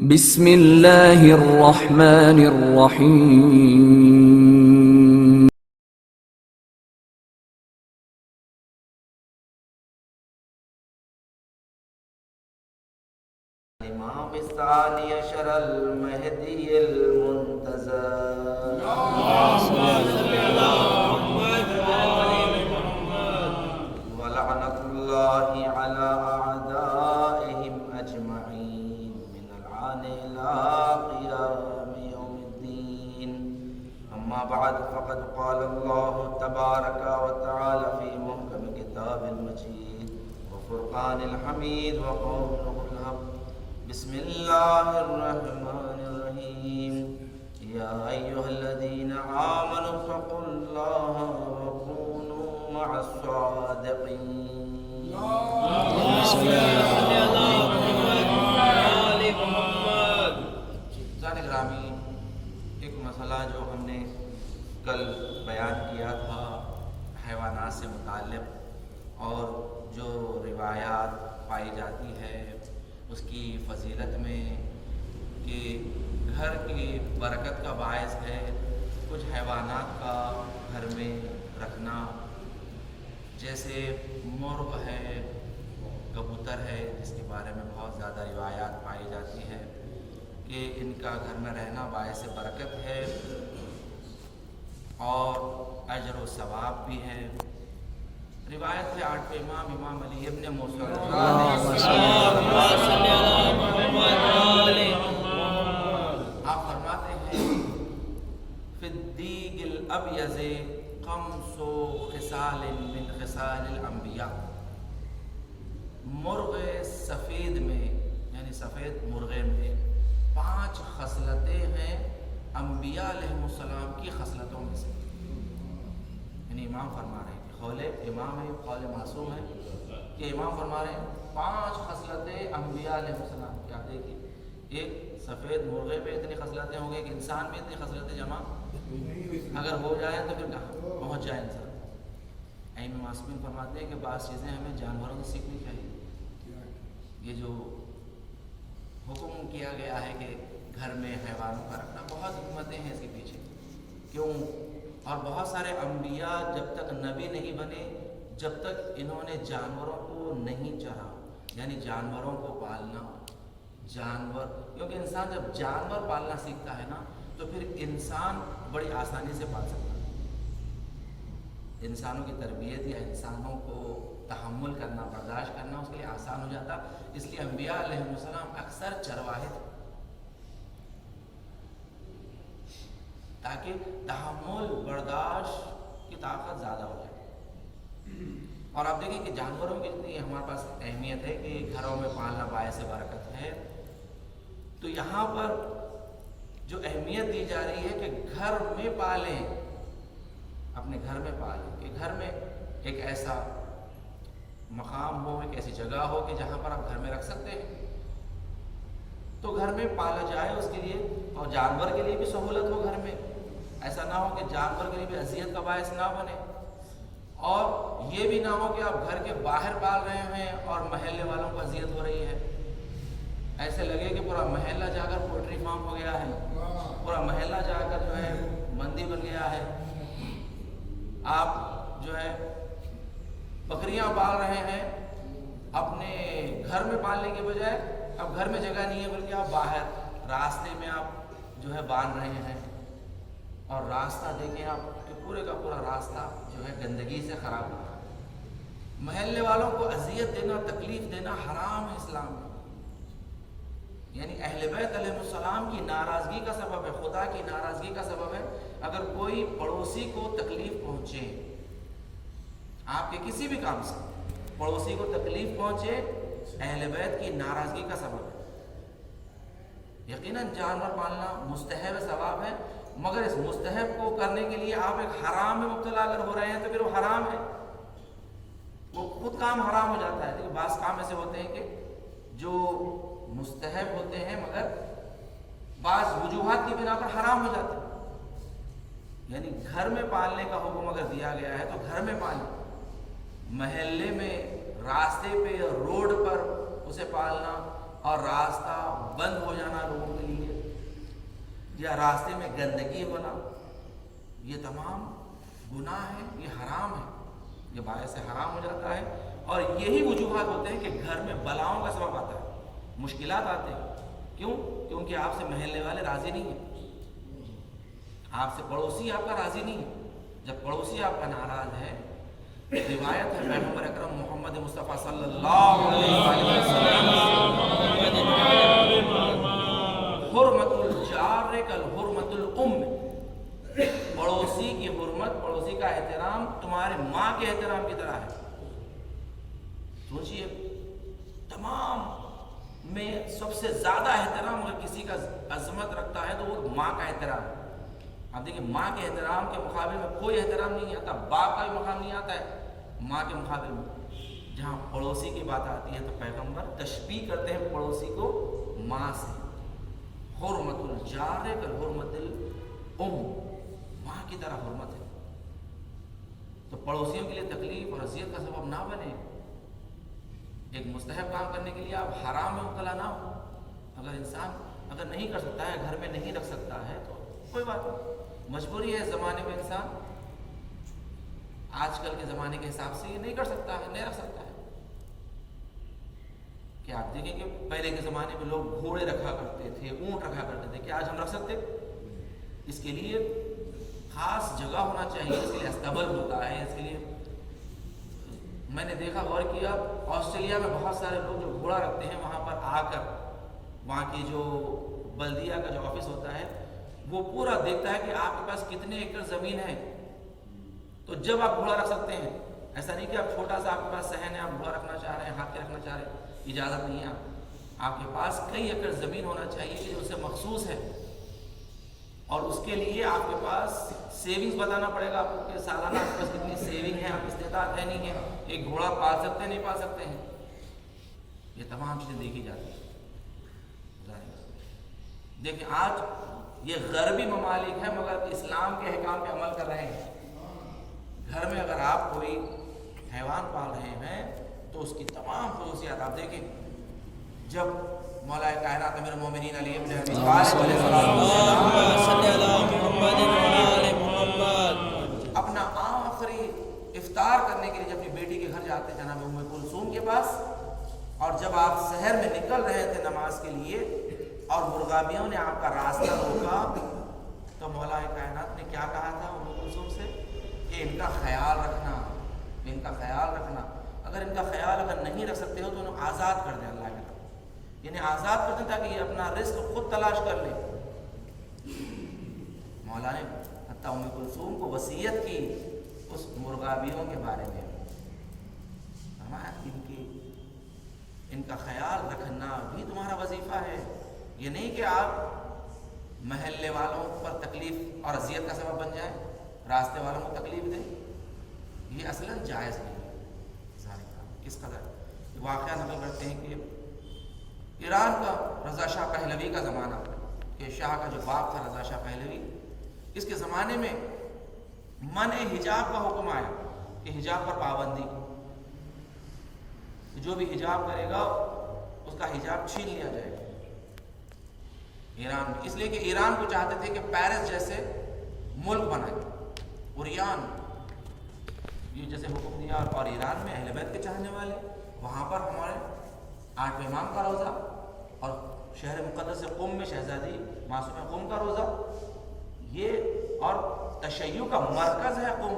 بسم اللہ الرحمن الرحیم. امام الثانی عشر المہدی المنتظر ولعنۃ اللہ علی اعدائہم اجمعین من العان الى قیام یوم الدین. اما بعد فقد قال اللہ تبارک وتعالی فی محکم کتاب المجید وفرقان الحمید وقول الحق. بسم اللہ الرحمن الرحیم. یا ایہا الذین آمنوا اتقوا اللہ وکونوا مع الصادقین. عزیزان گرامی، ایک مسئلہ جو ہم نے کل بیان کیا تھا حیوانات سے متعلق، اور جو روایات پائی جاتی ہے اس کی فضیلت میں کہ گھر کی برکت کا باعث ہے کچھ حیوانات کا گھر میں رکھنا، جیسے مرغ ہے، کبوتر ہے، جس کے بارے میں بہت زیادہ روایات پائی جاتی ہے کہ ان کا گھر میں رہنا باعث برکت ہے اور اجر و ثواب بھی ہے. روایت ہے آٹھویں امام علی ابن موسیٰ آپ فرماتے ہیں فی الدیگ الابیض خمس خصال من خصال الانبیاء. مرغ سفید میں، یعنی سفید مرغے میں 5 خصلتیں ہیں انبیاء علیہ السلام کی خصلتوں میں سے. یعنی امام فرما رہے ہیں، قول امام ہے، قول معصوم ہے کہ امام فرما رہے ہیں 5 خصلتیں انبیاء علیہ السلام کی. آپ دیکھیے ایک سفید مرغے پہ اتنی خصلتیں ہوں گے کہ انسان میں اتنی خصلتیں جمع اگر ہو جائیں تو پھر کہاں پہنچ جائے انسان. ائمہ معصومین فرماتے ہیں کہ بعض چیزیں ہمیں جانوروں سے سیکھنی چاہیے. یہ جو حکم کیا گیا ہے کہ گھر میں حیوانوں کا رکھنا، بہت حکمتیں ہیں اس کے پیچھے. کیوں؟ اور بہت سارے انبیاء جب تک نبی نہیں بنے، جب تک انہوں نے جانوروں کو نہیں چرا، یعنی جانوروں کو پالنا. جانور، کیونکہ انسان جب جانور پالنا سیکھتا ہے نا تو پھر انسان بڑی آسانی سے پال سکتا ہے. انسانوں کی تربیت یا انسانوں کو تحمل کرنا، برداشت کرنا اس کے لیے آسان ہو جاتا. اس لیے انبیاء علیہ السلام اکثر چرواہے تھے تاکہ تحمل، برداشت کی طاقت زیادہ ہو جائے. اور آپ دیکھیں کہ جانوروں کی اتنی ہمارے پاس اہمیت ہے کہ گھروں میں پالنا باعث برکت ہے. تو یہاں پر جو اہمیت دی جا رہی ہے کہ گھر میں پالیں، اپنے گھر میں پالیں، کہ گھر میں ایک ایسا مقام ہو، ایک ایسی جگہ ہو کہ جہاں پر آپ گھر میں رکھ سکتے ہیں. تو گھر میں پالا جائے اس کے لیے، اور جانور کے لیے بھی سہولت ہو گھر میں. ایسا نہ ہو کہ جانور کے لیے بھی اذیت کا باعث نہ بنے، اور یہ بھی نہ ہو کہ آپ گھر کے باہر پال رہے ہیں اور محلے والوں کو اذیت ہو رہی ہے. ایسے لگے کہ پورا محلہ جا کر پولٹری فارم ہو گیا ہے، پورا محلہ جا کر جو ہے مندی بن گیا ہے. آپ جو ہے بکریاں پال رہے ہیں اپنے گھر میں پالنے کے بجائے، اب گھر میں جگہ نہیں ہے بلکہ آپ باہر راستے میں آپ جو ہے باندھ رہے ہیں. اور راستہ دیکھیں آپ کہ پورے کا پورا راستہ جو ہے گندگی سے خراب ہو رہا ہے. محلے والوں کو اذیت دینا، تکلیف دینا حرام ہے اسلام میں. یعنی اہل بیت علیہ السلام کی ناراضگی کا سبب ہے، خدا کی ناراضگی کا سبب ہے اگر کوئی پڑوسی کو تکلیف پہنچے. آپ کے کسی بھی کام سے پڑوسی کو تکلیف پہنچے، اہل بیت کی ناراضگی کا سبب ہے. یقیناً جانور پالنا مستحب ثواب ہے، مگر اس مستحب کو کرنے کے لیے آپ ایک حرام میں مبتلا اگر ہو رہے ہیں تو پھر وہ حرام ہے، وہ خود کام حرام ہو جاتا ہے. لیکن بعض کام ایسے ہوتے ہیں کہ جو مستحب ہوتے ہیں مگر بعض وجوہات کی بنا پر حرام ہو جاتے ہیں. یعنی گھر میں پالنے کا حکم اگر دیا گیا ہے تو گھر میں پالیں. محلے میں، راستے پہ، روڈ پر اسے پالنا اور راستہ بند ہو جانا لوگوں کے لیے، یا راستے میں گندگی ہونا، یہ تمام گناہ ہے، یہ حرام ہے، یہ باعث حرام ہو جاتا ہے۔ اور یہی وجوہات ہوتے ہیں کہ گھر میں بلاؤں کا سبب آتا ہے، مشکلات آتے ہیں۔ کیوں؟ کیونکہ آپ سے محلے والے راضی نہیں ہیں، آپ سے پڑوسی آپ کا راضی نہیں ہے۔ جب پڑوسی آپ کا ناراض ہے، روایت ہے پیغمبر اکرم محمد مصطفیٰ صلی اللہ علیہ وسلم، حرمت الجار کل حرمت الام، پڑوسی کی حرمت، پڑوسی کا احترام تمہارے ماں کے احترام کی طرح ہے۔ سوچئے، تمام میں سب سے زیادہ احترام اگر کسی کا عظمت رکھتا ہے تو وہ ماں کا احترام ہے۔ آپ دیکھیں، ماں کے احترام کے مقابل میں کوئی احترام نہیں آتا، باپ کا بھی مقام نہیں آتا ہے ماں کے مقابل میں۔ جہاں پڑوسی کی بات آتی ہے تو پیغمبر تشبیہ کرتے ہیں پڑوسی کو ماں سے، حرمت الجار کل حرمت الام، ماں کی طرح حرمت ہے۔ تو پڑوسیوں کے لیے تکلیف اور اذیت کا سبب نہ بنے، ایک مستحب کام کرنے کے لیے آپ حرام میں مبتلا نہ ہو۔ اگر انسان اگر نہیں کر سکتا ہے، گھر میں نہیں رکھ سکتا ہے تو کوئی بات نہیں، مجبوری ہے اس زمانے میں، انسان آج کل کے زمانے کے حساب سے یہ نہیں کر سکتا ہے، نہیں رکھ سکتا ہے۔ کہ آپ دیکھیں کہ پہلے کے زمانے میں لوگ گھوڑے رکھا کرتے تھے، اونٹ رکھا کرتے تھے، کہ آج ہم رکھ سکتے؟ اس کے لیے خاص جگہ ہونا چاہیے، اس کے لیے استبل ہوتا ہے، اس کے لیے میں نے دیکھا، غور کیا، آسٹریلیا میں بہت سارے لوگ جو گھوڑا رکھتے ہیں وہاں پر آ کر وہاں کی جو بلدیہ کا جو آفس ہوتا ہے وہ پورا دیکھتا ہے کہ آپ کے پاس کتنے ایکڑ زمین ہے، تو جب آپ گھوڑا رکھ سکتے ہیں۔ ایسا نہیں کہ آپ چھوٹا سا آپ کے پاس صحن ہے، آپ گھوڑا رکھنا چاہ رہے ہیں، ہاتھ کے رکھنا چاہ رہے ہیں، اجازت نہیں ہے۔ آپ کے پاس کئی ایکڑ زمین ہونا چاہیے کہ جو اسے مخصوص ہے، اور اس کے لیے آپ کے پاس سیونگز بتانا پڑے گا آپ کو کہ سالانہ آپ کے پاس کتنی سیونگ ہے، آپ استطاعت ہے نہیں ہے، ایک گھوڑا پال سکتے ہیں نہیں پال سکتے ہیں، یہ تمام چیزیں دیکھی جاتی ہیں۔ دیکھیں، آج یہ غربی ممالک ہیں مگر اسلام کے احکام پہ عمل کر رہے ہیں۔ گھر میں اگر آپ کوئی حیوان پال رہے ہیں تو اس کی تمام خصوصیات آپ دیکھیں۔ جب مولا کائنات امیر المومنین علی ابن ابی طالب علیہ السلام اپنا آخری افطار کرنے کے لیے جب اپنی بیٹی کے گھر جاتے جناب ام کلثوم کے پاس، اور جب آپ شہر میں نکل رہے تھے نماز کے لیے اور مرغابیوں نے آپ کا راستہ روکا، تو مولا کائنات نے کیا کہا تھا ام کلثوم سے کہ ان کا خیال رکھنا، ان کا خیال رکھنا، اگر ان کا خیال اگر نہیں رکھ سکتے ہو تو انہیں آزاد کر دیں اللہ کی طرف، یعنی آزاد کر دیں تاکہ یہ اپنا رزق خود تلاش کر لیں۔ مولا نے حتیٰ ام کلثوم کو وصیت کی اس مرغابیوں کے بارے میں، فرمایا ان کا خیال رکھنا بھی تمہارا وظیفہ ہے، یہ نہیں کہ آپ محلے والوں پر تکلیف اور اذیت کا سبب بن جائیں، راستے والوں کو تکلیف دیں، یہ اصلاً جائز نہیں ہے۔ کس قدر واقعہ نقل کرتے ہیں کہ ایران کا رضا شاہ پہلوی کا زمانہ، کہ شاہ کا جو باپ تھا رضا شاہ پہلوی، اس کے زمانے میں منع حجاب کا حکم آیا کہ حجاب پر پابندی، جو بھی حجاب کرے گا اس کا حجاب چھین لیا جائے گا ایران میں، اس لیے کہ ایران کو چاہتے تھے کہ پیرس جیسے ملک بنائے، اوریان یہ جیسے حکم دیا، اور ایران میں اہل بیت کے چاہنے والے، وہاں پر ہمارے 8ویں امام کا روزہ، اور شہر مقدس قم میں شہزادی معصومہ قم کا روزہ، یہ اور تشیع کا مرکز ہے قم،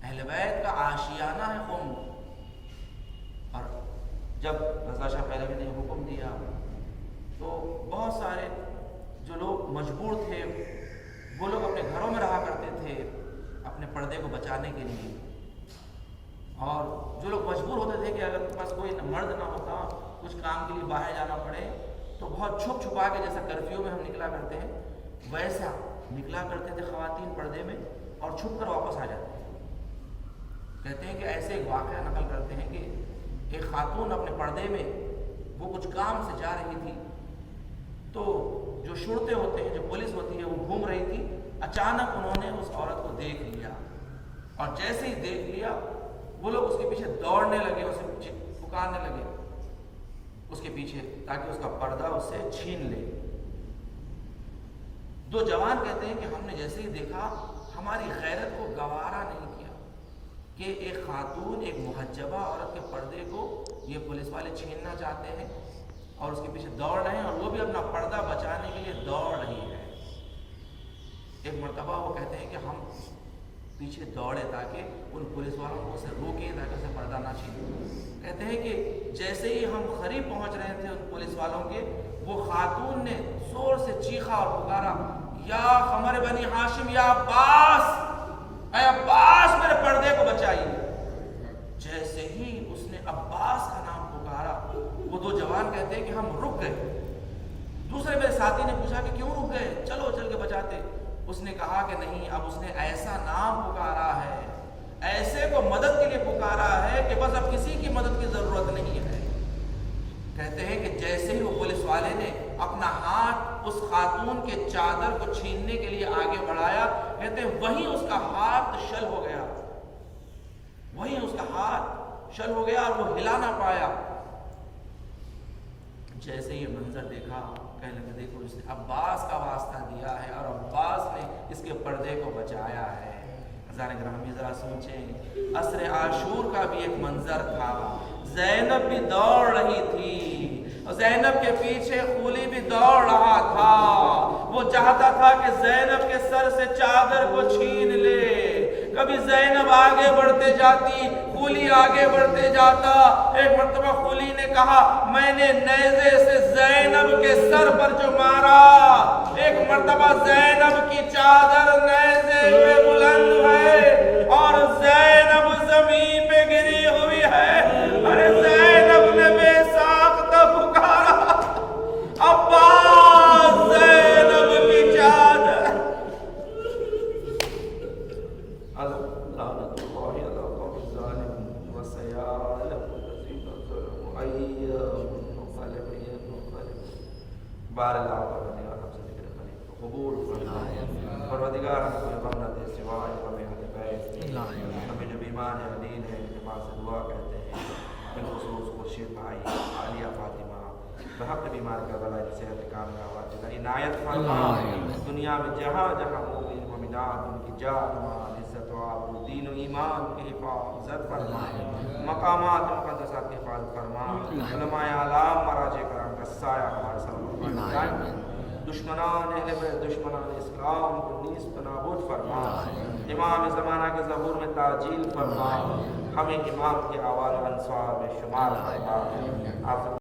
اہل بیت کا آشیانہ ہے قم۔ اور جب رضا شاہ پہلوی نے حکم دیا تو بہت سارے جو لوگ مجبور تھے وہ لوگ اپنے گھروں میں رہا کرتے تھے اپنے پردے کو بچانے کے لیے، اور جو لوگ مجبور ہوتے تھے کہ اگر ان کے پاس کوئی مرد نہ ہوتا، کچھ کام کے لیے باہر جانا پڑے تو بہت چھپ چھپا کے، جیسا کرفیو میں ہم نکلا کرتے ہیں ویسا نکلا کرتے تھے خواتین پردے میں، اور چھپ کر واپس آ جاتے ہیں۔ کہتے ہیں کہ ایسے ایک واقعہ نقل کرتے ہیں کہ ایک خاتون اپنے پردے میں وہ کچھ کام سے جا رہی تھی، تو جو شرطے ہوتے ہیں، جو پولیس ہوتی ہے، وہ گھوم رہی تھی، اچانک انہوں نے اس عورت کو دیکھ لیا، اور جیسے ہی دیکھ لیا وہ لوگ اس کے پیچھے دوڑنے لگے، اسے پکارنے لگے، اس کے پیچھے تاکہ اس کا پردہ اس سے چھین لے۔ دو جوان کہتے ہیں کہ ہم نے جیسے ہی دیکھا ہماری غیرت کو گوارا نہیں کیا کہ ایک خاتون، ایک محجبہ عورت کے پردے کو یہ پولیس والے چھیننا چاہتے ہیں اور اس کے پیچھے دوڑ رہے ہیں، اور وہ بھی اپنا پردہ بچانے کے لیے دوڑ رہی ہے۔ ایک مرتبہ وہ کہتے ہیں کہ ہم پیچھے دوڑے تاکہ ان پولیس والوں کو اسے روکیں تاکہ اسے پردہ نہ چھینیں۔ کہتے ہیں کہ جیسے ہی ہم قریب پہنچ رہے تھے ان پولیس والوں کے، وہ خاتون نے زور سے چیخا اور پکارا، یا قمر بنی ہاشم، یا عباس، اے عباس میرے پردے کو بچائیے۔ جیسے ہی اس نے عباس کا نام پکارا، وہ دو جوان کہتے ہیں کہ ہم رک گئے۔ دوسرے میرے ساتھی نے پوچھا کہ کیوں رک گئے، چلو چل کے بچاتے۔ اس نے کہا کہ نہیں، اب اس نے ایسا نام پکارا ہے، ایسے کو مدد کے لیے پکارا ہے کہ بس اب کسی کی مدد کی ضرورت نہیں ہے۔ کہتے ہیں کہ جیسے ہی وہ پولیس والے نے اپنا ہاتھ اس خاتون کے چادر کو چھیننے کے لیے آگے بڑھایا، کہتے ہیں وہیں اس کا ہاتھ شل ہو گیا، وہیں اس کا ہاتھ شل ہو گیا اور وہ ہلا نہ پایا۔ جیسے یہ منظر دیکھا، کہنے لگے دیکھو اس نے عباس کا واسطہ دیا ہے اور عباس نے اس کے پردے کو بچایا ہے۔ حضرات گرامی ذرا سوچیں، عصر عاشور کا بھی ایک منظر تھا، زینب بھی دوڑ رہی تھی، زینب کے پیچھے خولی بھی دوڑ رہا تھا۔ وہ چاہتا تھا کہ زینب کے سر سے چادر کو چھین لے۔ کبھی زینب آگے بڑھتے جاتی، خولی آگے بڑھتے جاتا۔ ایک مرتبہ خولی نے کہا، میں نے نیزے سے زینب کے سر پر جو مارا، ایک مرتبہ زینب کی چادر نیزے پہ بلند ہے اور زینب زمین پہ گری ہوئی ہے۔ ارے زینب نے بے ساختہ پکارا، عباس، زینب کی چادر۔ لعنت اللہ علی قوم الظالمین وسیعلم الذین ظلموا ایہم منقلب۔ بار اللہ پڑھنے اور ہم سے ذکر خلیل کو قبول فرما۔ پروردگار ہم کو غم نہ دے سوائے غم اہل بیت۔ ہمیں جو بیمار ہے، علیل ہے، جماعت سے دعا کہتے ہیں، بالخصوص خورشید بھائی، عالیہ فاطمہ، بحق بیمار کربلا صحت کامیاب عاجلہ عنایت فرما۔ دنیا میں جہاں جہاں مومن مومنات ان کی جان مال عزت و آبرو دین و ایمان کی حفاظت فرما، مقامات مقدسات کی حفاظت فرما، علماء اعلام مراجع کرام کا سایہ ہمارے سامنے، دشمنان اہل بیت دشمنان اسلام کو نیست نابود فرما، امام زمانہ کے ظہور میں تعجیل فرما، ہمیں امام کے اعوان انصار میں شمار فرما۔